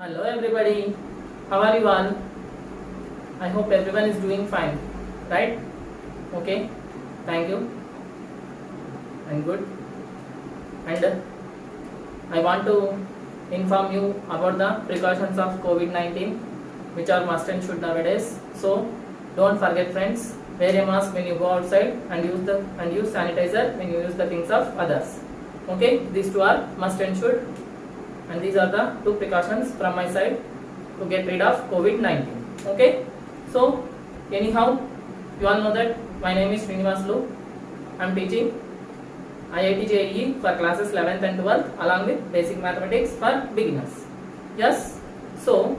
Hello everybody, how are you all? I hope everyone is doing fine, right? Okay, thank you and good. And I want to inform you about the precautions of COVID-19 which are must and should nowadays. So don't forget friends, wear a mask when you go outside and use sanitizer when you use the things of others. Okay, these two are must and should. And these are the two precautions from my side to get rid of COVID-19. Okay, so anyhow, you all know that my name is Srinivas Lu. I am teaching IIT JEE for classes 11th and 12th along with basic mathematics for beginners. Yes, so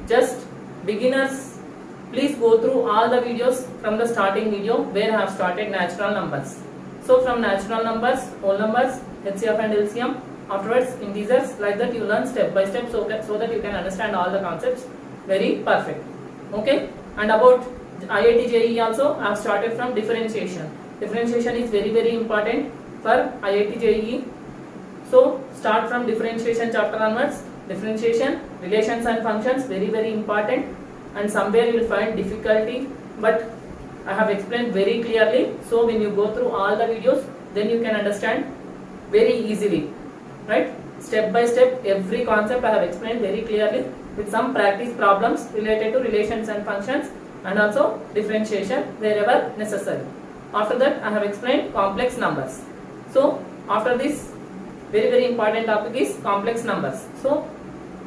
just beginners, please go through all the videos from the starting video where I have started natural numbers. So from natural numbers, whole numbers, HCF and LCM, afterwards integers, like that you learn step by step so that you can understand all the concepts very perfect. Okay, and about IIT JEE also I have started from differentiation. Differentiation is very important for IIT JEE. So start from differentiation chapter onwards. Differentiation, relations and functions, very important, and somewhere you will find difficulty, but I have explained very clearly. So when you go through all the videos, then you can understand very easily. Right, step by step every concept I have explained very clearly with some practice problems related to relations and functions and also differentiation wherever necessary. After that I have explained complex numbers. So after this very important topic is complex numbers. So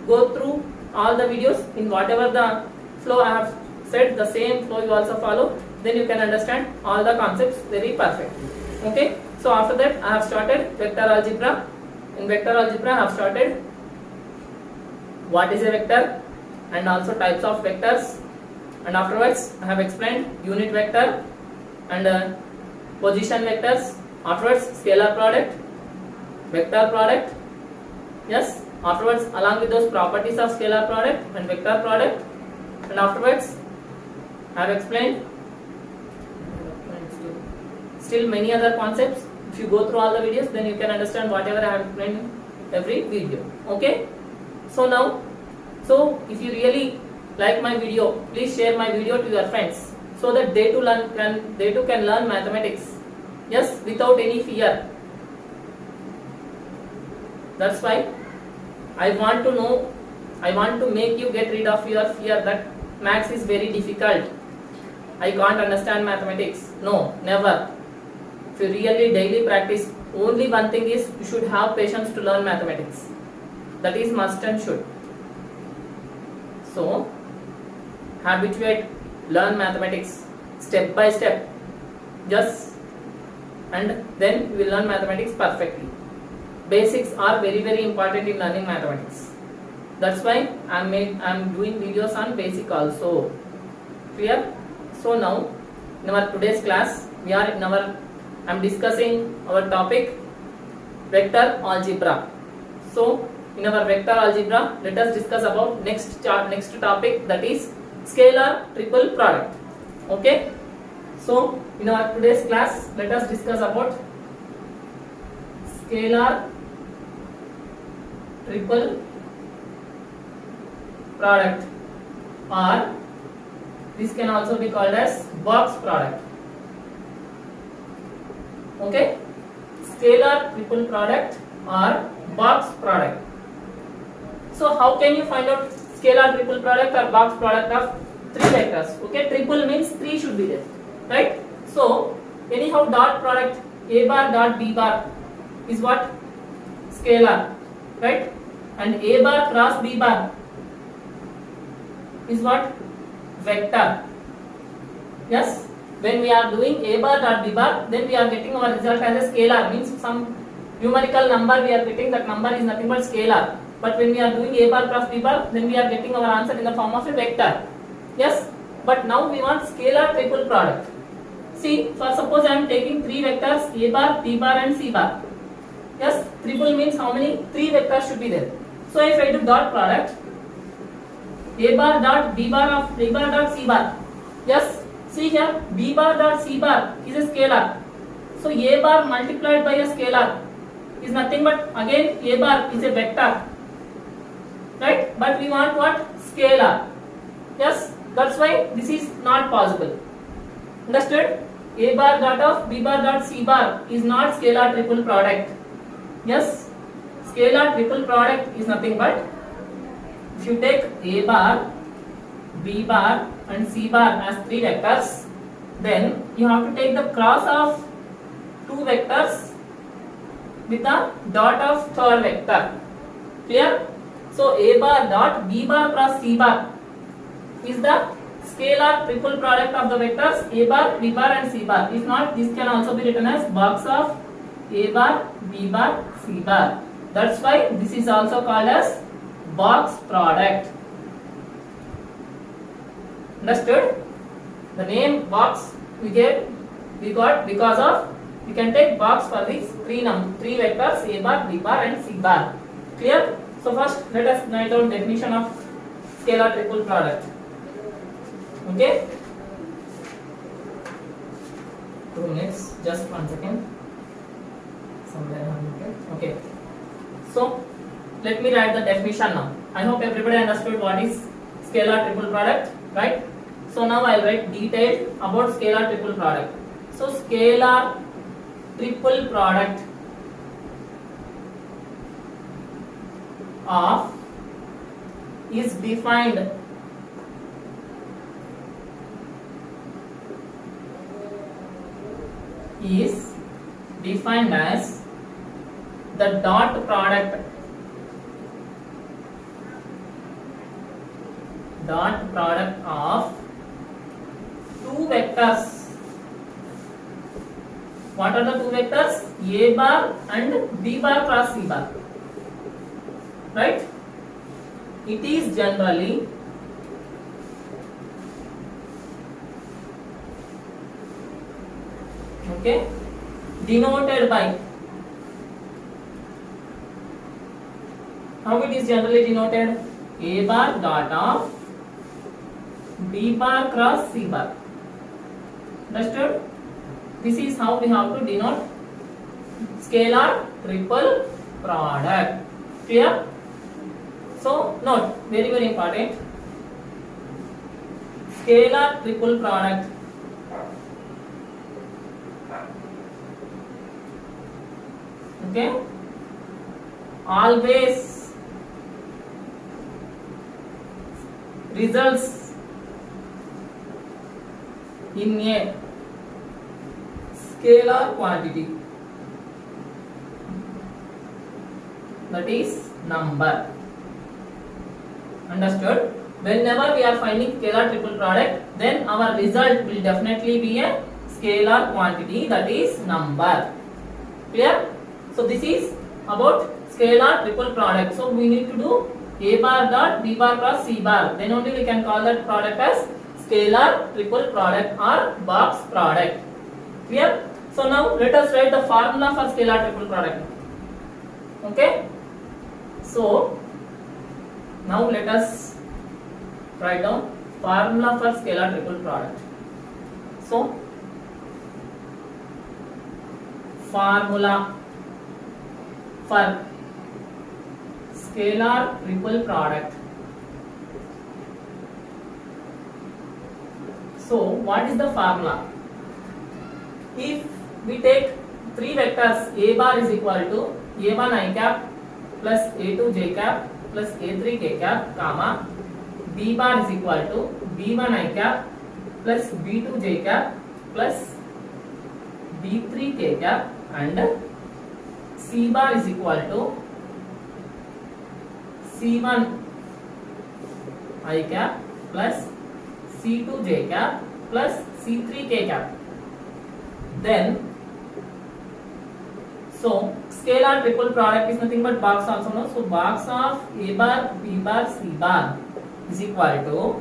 go through all the videos in whatever the flow I have said, the same flow you also follow, then you can understand all the concepts very perfectly. Okay, so after that I have started vector algebra. In vector algebra I have started what is a vector and also types of vectors, and afterwards I have explained unit vector and position vectors, afterwards scalar product, vector product. Yes, afterwards along with those properties of scalar product and vector product, and afterwards I have explained still many other concepts. If you go through all the videos, then you can understand whatever I have explained in every video. Okay, so now, so if you really like my video, please share my video to your friends so that they too can learn mathematics, yes, without any fear. That's why I want to make you get rid of your fear that maths is very difficult, I can't understand mathematics. No, never. If you really daily practice, only one thing is you should have patience to learn mathematics. That is must and should. So habituate, learn mathematics step by step, just, and then you will learn mathematics perfectly. Basics are very important in learning mathematics. That's why I am doing videos on basic also. Clear? So now in our today's class I am discussing our topic vector algebra. So in our vector algebra, let us discuss about next topic, that is scalar triple product. Okay, so in our today's class let us discuss about scalar triple product, or this can also be called as box product. Okay, scalar triple product or box product. So how can you find out scalar triple product or box product of three vectors? Okay, triple means three should be there, right? So anyhow, dot product a bar dot b bar is what? Scalar, right? And a bar cross b bar is what? Vector. Yes, when we are doing a bar dot b bar, then we are getting our result as a scalar, means some numerical number we are getting, that number is nothing but scalar. But when we are doing a bar cross b bar, then we are getting our answer in the form of a vector. Yes, but now we want scalar triple product. See, for suppose I am taking three vectors a bar, b bar and c bar. Yes, triple means how many? Three vectors should be there. So if I do dot product a bar dot b bar of a bar dot c bar. Yes, see here b bar dot c bar is a scalar. So a bar multiplied by a scalar is nothing but again a bar is a vector. right? But we want what? Scalar. Yes, that's why this is not possible. Understood? A bar dot of B bar dot C bar is not scalar triple product. Yes, scalar triple product is nothing but if you take A bar, B bar and C bar as three vectors, then you have to take the cross of two vectors with a dot of third vector. Clear? So A bar dot B bar cross C bar is the scalar triple product of the vectors A bar, B bar and C bar. If not, this can also be written as box of A bar, B bar, C bar. That's why this is also called as box product. Understood? The name box we got because of we can take box for these three vectors A bar, B bar and C bar. Clear? So first let us write down definition of scalar triple product. Okay? 2 minutes, just 1 second. Somewhere I have noted. Okay. So let me write the definition now. I hope everybody understood what is scalar triple product, right? So now I will write detailed about scalar triple product. So scalar triple product of is defined as the dot product of two vectors. What are the two vectors? A bar and B bar cross C bar. Right? It is generally denoted by, how it is generally denoted? A bar dot of B bar cross C bar. Understood? This is how we have to denote scalar triple product. Clear? So note, very very important, scalar triple product always results in a scalar quantity, that is number. Understood? Whenever we are finding scalar triple product, then our result will definitely be a scalar quantity, that is number. Clear? So this is about scalar triple product. So we need to do A bar dot B bar cross C bar. Then only we can call that product as scalar triple product or box product. Clear? So now let us write the formula for scalar triple product. Okay? So now let us write down formula for scalar triple product. So formula for scalar triple product. So what is the formula? If we take three vectors, A bar is equal to A1 I cap plus A2 j cap plus A3 k cap, comma, B bar is equal to B1 I cap plus B2 j cap plus B3 k cap, and C bar is equal to C1 I cap plus C2 j cap plus C3 k cap. Then so scalar triple product is nothing but box also, no? So box of A bar, B bar, C bar is equal to,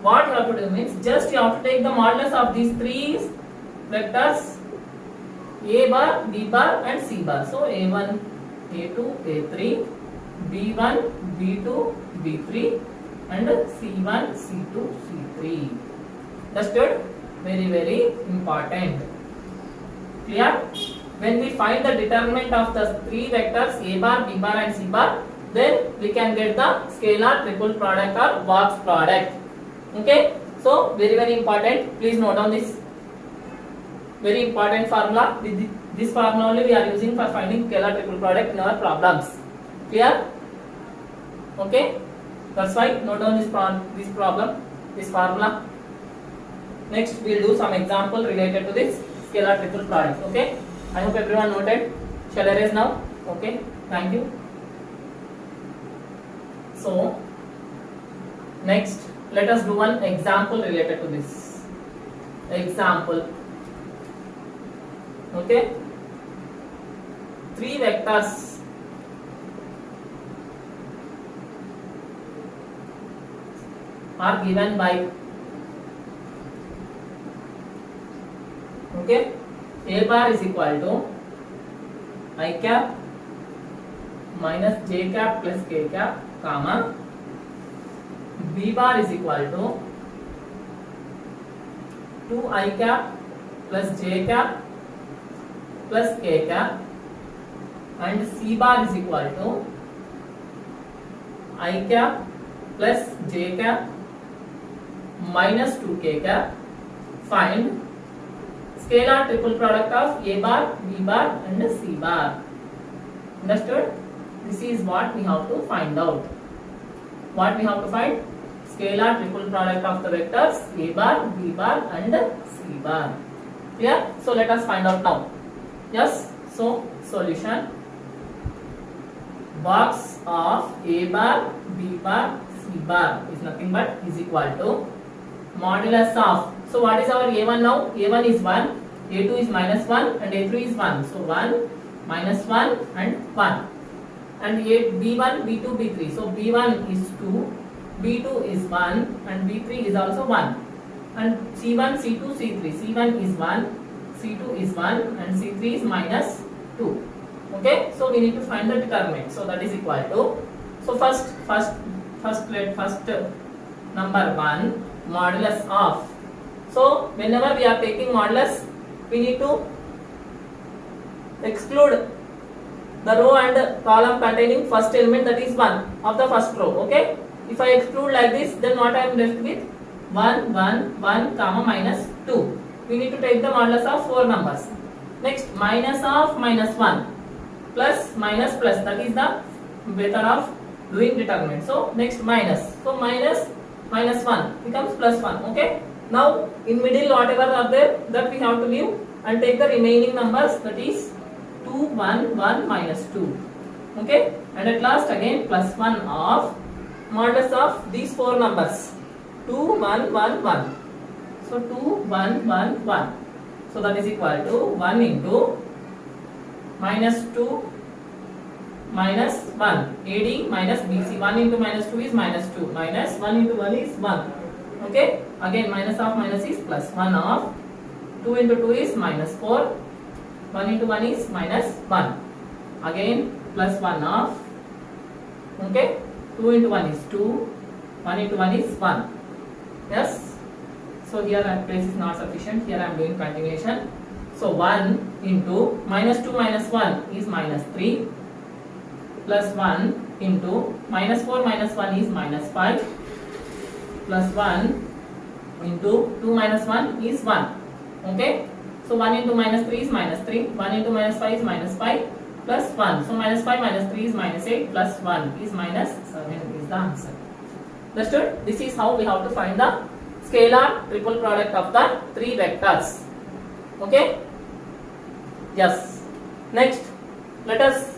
what you have to do means just you have to take the modulus of these three vectors A bar, B bar and C bar. So A1, A2, A3, B1, B2, B3 and C1, C2, C3. Understood? Very very important. Clear? When we find the determinant of the three vectors A bar, B bar and C bar, then we can get the scalar triple product or box product. Okay, so very important. Please note down this very important formula. This formula only we are using for finding scalar triple product in our problems. Clear? Okay, that's why note down this problem, this formula. Next we will do some example related to this scalar triple product. Okay, I hope everyone noted. Shall I erase now? Okay, thank you. So next let us do one example related to this example. Okay, three vectors are given by, okay, A bar is equal to I cap minus j cap plus k cap, comma, B bar is equal to 2I cap plus j cap plus k cap, and C bar is equal to I cap plus j cap minus 2k cap. Find scalar triple product of A bar, B bar and C bar. Understood? This is what we have to find out. What we have to find? Scalar triple product of the vectors A bar, B bar and C bar. Clear? So let us find out now. Yes, so solution, box of A bar, B bar, C bar is nothing but is equal to modulus of, so what is our A1 now? A1 is 1, A2 is minus 1 and A3 is 1. So 1, minus 1 and 1. And B1, B2, B3. So B1 is 2, B2 is 1 and B3 is also 1. And C1, C2, C3. C1 is 1, C2 is 1 and C3 is minus 2. Okay, so we need to find the determinant. So that is equal to, so first number 1, modulus of. So whenever we are taking modulus, we need to exclude the row and column containing first element, that is 1 of the first row. Okay, if I exclude like this, then what I am left with? 1, 1, 1, comma minus 2. We need to take the modulus of 4 numbers. Next, minus of minus 1 plus minus plus, that is the method of doing determinant. So next minus, so minus 1 becomes plus 1. Okay, now in middle whatever are there, that we have to leave and take the remaining numbers, that is 2, 1, 1, minus 2. Okay, and at last again plus 1 of modulus of these 4 numbers, 2, 1, 1, 1. So 2, 1, 1, 1. So that is equal to 1 into minus 2 minus 1, AD minus BC. 1 into minus 2 is minus 2, minus 1 into 1 is 1. Okay, again minus of minus is plus 1 of, 2 into 2 is minus 4, 1 into 1 is minus 1, again plus 1 of, okay, 2 into 1 is 2, 1 into 1 is 1. Yes, so here place is not sufficient, here I am doing continuation. So 1 into minus 2 minus 1 is minus 3, plus 1 into minus 4 minus 1 is minus 5, plus 1 into 2 minus 1 is 1. Okay, so 1 into minus 3 is minus 3, 1 into minus 5 is minus 5, plus 1. So minus 5 minus 3 is minus 8, plus 1 is minus 7 is the answer. Understood? This is how we have to find the scalar triple product of the 3 vectors. Okay? Yes. Next, let us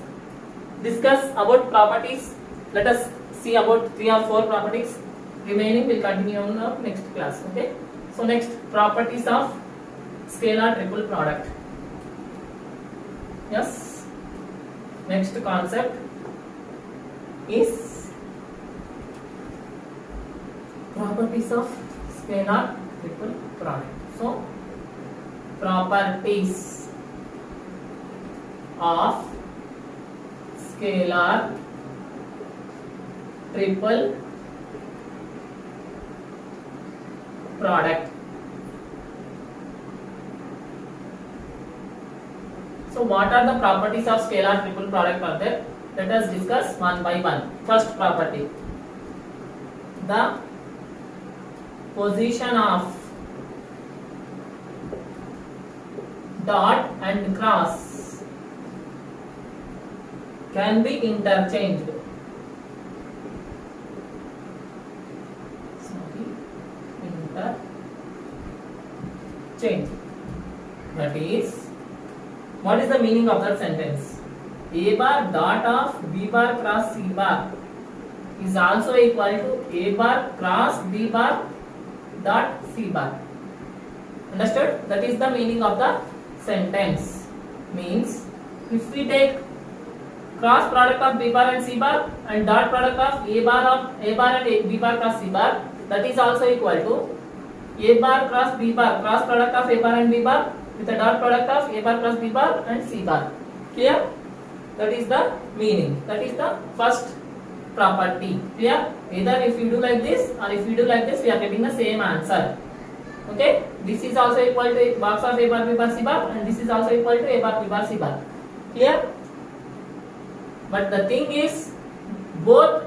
discuss about properties. Let us see about 3 or 4 properties. Remaining will continue on the next class. Okay? So next, properties of scalar triple product. Yes. Next concept is properties of scalar triple product. So properties of scalar triple product. So what are the properties of scalar triple product are there? let us discuss one by one. First property, the position of dot and cross can be interchanged. Interchange. That is, what is the meaning of that sentence? A bar dot of B bar cross C bar is also equal to A bar cross B bar dot C bar. Understood? That is the meaning of the sentence. Means, if we take cross product of B bar and C bar and dot product of A bar and B bar cross C bar, that is also equal to A bar cross B bar, cross product of A bar and B bar with a dot product of A bar cross B bar and C bar. Clear? That is the meaning. That is the first property. Clear? Either if you do like this or if you do like this, we are getting the same answer. Okay? This is also equal to a box of A bar B bar C bar, and this is also equal to A bar B bar C bar. Clear? But the thing is, both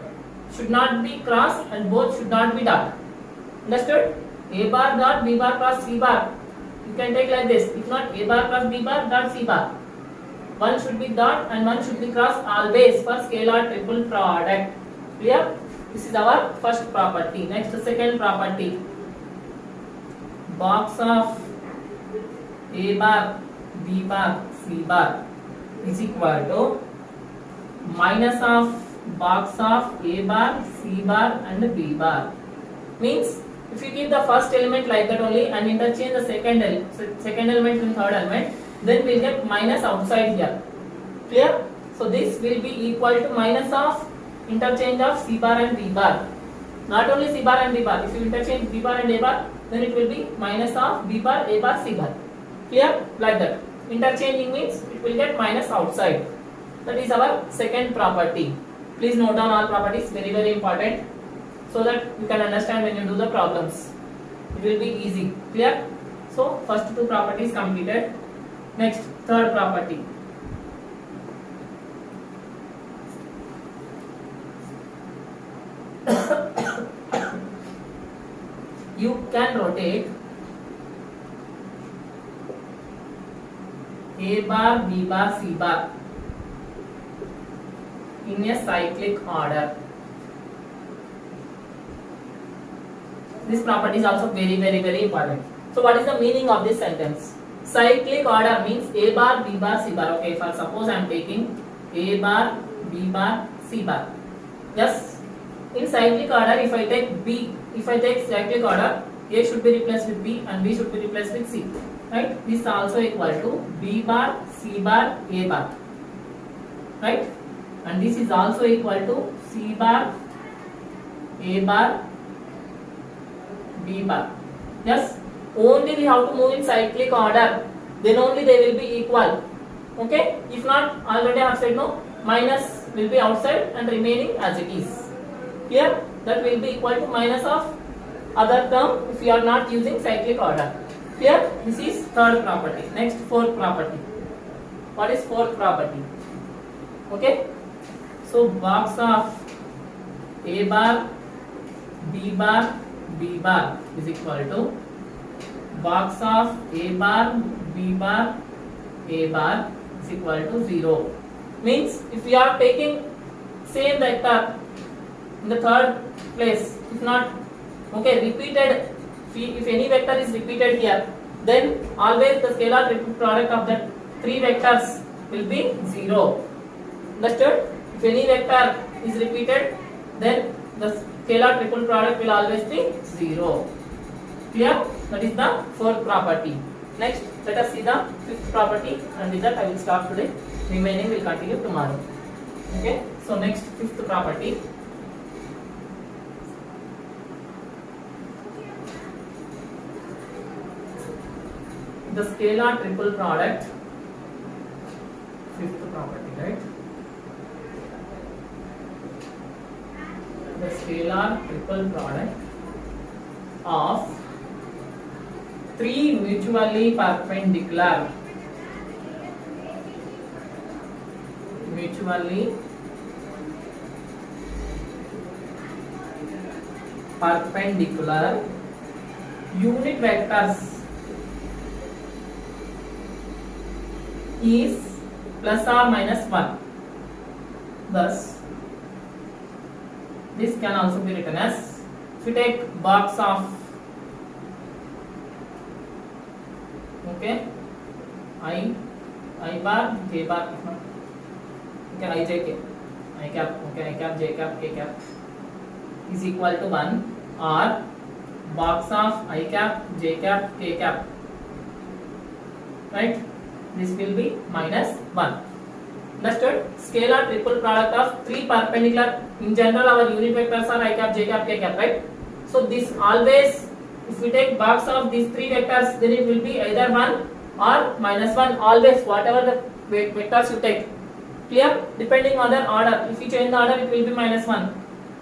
should not be cross and both should not be dot. Understood? A bar dot B bar cross C bar. You can take like this. If not, A bar cross B bar dot C bar. One should be dot and one should be cross always for scalar triple product. Clear? This is our first property. Next, second property. Box of A bar B bar C bar is equal to minus of box of A bar C bar and B bar. Means, if you keep the first element like that only and interchange the second element and third element, then we will get minus outside here. Clear? So this will be equal to minus of interchange of C bar and B bar. Not only C bar and B bar. If you interchange B bar and A bar, then it will be minus of B bar, A bar, C bar. Clear? Like that. Interchanging means it will get minus outside. That is our second property. Please note down all properties, very very important, so that you can understand when you do the problems. It will be easy. Clear? So first two properties completed. Next, third property. You can rotate A bar, B bar, C bar in a cyclic order. This property is also very very important. So what is the meaning of this sentence? Cyclic order means A bar, B bar, C bar. Okay, for suppose I am taking A bar, B bar, C bar. Yes, in cyclic order, if I take cyclic order, A should be replaced with B and B should be replaced with C. Right? This is also equal to B bar, C bar, A bar. Right? And this is also equal to C bar, A bar, B bar. Yes? Only we have to move in cyclic order. Then only they will be equal. Okay? If not, already I have said no, minus will be outside and remaining as it is. Here, that will be equal to minus of other term if you are not using cyclic order. Here, this is third property. Next, fourth property. What is fourth property? Okay? So, box of A bar, B bar, B bar is equal to box of A bar, B bar, A bar is equal to 0. Means, if we are taking same vector in the third place, if not, okay, repeated, if any vector is repeated here, then always the scalar triple product of that three vectors will be 0. Understood? If any vector is repeated, then the scalar triple product will always be 0. Clear? That is the fourth property. Next, let us see the fifth property, and with that I will stop today. Remaining will continue tomorrow. Okay? So next, fifth property. The scalar triple product, fifth property, right? The scalar triple product of three mutually perpendicular perpendicular unit vectors is plus or minus 1. Thus, this can also be written as, if you take box of, okay, I bar, J bar, okay, I J K, I cap, okay, I cap, J cap, K cap is equal to 1, or box of I cap, J cap, K cap, right? This will be minus 1. Understood? Scalar triple product of three perpendicular. In general, our unit vectors are I cap, J cap, K cap, right? So this always, if we take box of these three vectors, then it will be either 1 or minus 1. Always, whatever the vectors you take. Clear? Depending on the order. If you change the order, it will be minus 1.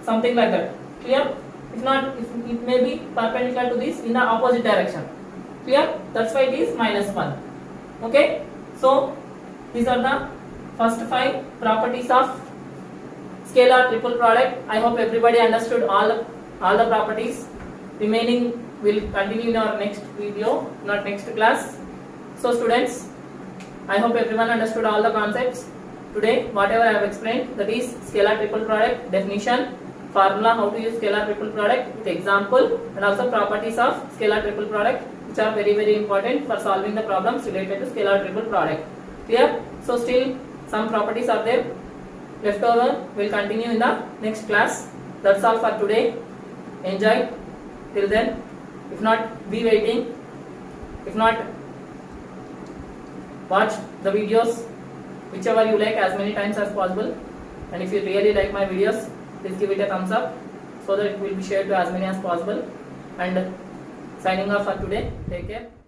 Something like that. Clear? If not, it may be perpendicular to this in the opposite direction. Clear? That's why it is minus 1. Okay? So, these are the first 5 properties of scalar triple product. I hope everybody understood all the properties. Remaining will continue in our next video, not next class. So students, I hope everyone understood all the concepts. Today, whatever I have explained, that is scalar triple product, definition, formula, how to use scalar triple product with example, and also properties of scalar triple product, which are very, very important for solving the problems related to scalar triple product. Clear? So still some properties are there left over. Will continue in the next class. That's all for today. Enjoy till then. If not, be waiting. If not, watch the videos whichever you like as many times as possible. And if you really like my videos, please give it a thumbs up so that it will be shared to as many as possible. And signing off for today. Take care.